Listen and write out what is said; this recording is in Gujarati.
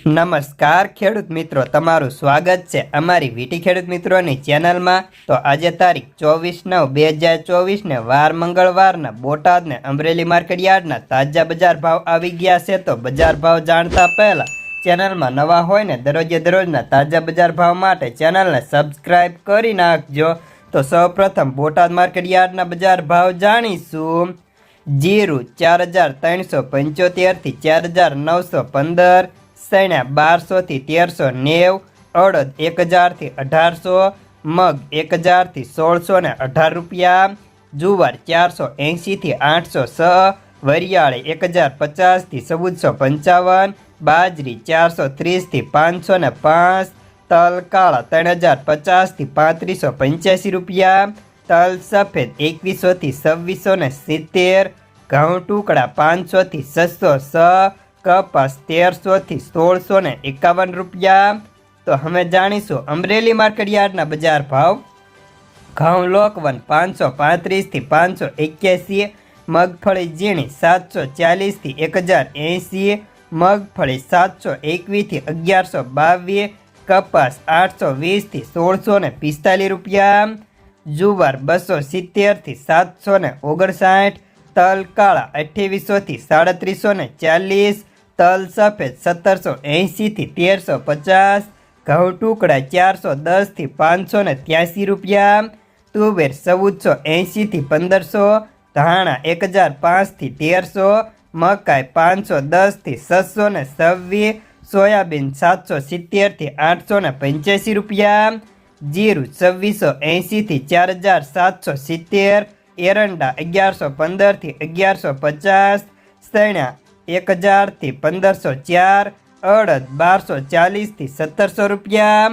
નમસ્કાર ખેડૂત મિત્રો, તમારું સ્વાગત છે અમારી વીટી ખેડૂત મિત્રોની ચેનલમાં। તો આજે તારીખ 24/9/2024 વાર મંગળવારના બોટાદ ને અમરેલી માર્કેટ યાર્ડના તાજા બજાર ભાવ આવી ગયા છે। તો બજાર ભાવ જાણતા પહેલા ચેનલમાં નવા હોય ને દરરોજે દરરોજના તાજા બજાર ભાવ માટે ચેનલને સબસ્ક્રાઇબ કરી નાખજો। તો સૌપ્રથમ બોટાદ માર્કેટ યાર્ડના બજાર ભાવ જાણીશું। જીરું 4375 થી 4915, સૈણા 1200 થી 1390, અડદ 1000 થી 1800, મગ 1000 થી 1618 રૂપિયા, જુવાર 480 થી 806, વરિયાળી 1050 થી 1455, બાજરી 430 થી 505, તલ કાળા 3050 થી 3585 રૂપિયા, તલ સફેદ 2100 થી 2670, ઘઉં ટુકડા 500 થી 606, કપાસ 1300 થી 1651 રૂપિયા। તો હવે જાણીશું અમરેલી માર્કેટ યાર્ડના બજાર ભાવ। ઘઉં લોકવન 535 થી 581, મગફળી ઝીણી 740 થી 1080, મગફળી 721 થી 1122, કપાસ 820 થી 1645 રૂપિયા, જુવાર 270 થી 759, તલ કાળા 2800 થી 3740, તલ સફેદ 1780 થી 1350, ઘઉં ટુકડા 410 થી 583 રૂપિયા, તુવેર 1480 થી 1500, ધાણા 1005 થી 1300, મકાઈ 510 થી 626, સોયાબીન 770 થી 885 રૂપિયા, જીરું 2680 થી 4770, એરંડા 1115 થી 1150, સૈણા 1000 થી 1504, અડદ 1240 થી 1700 રૂપિયા।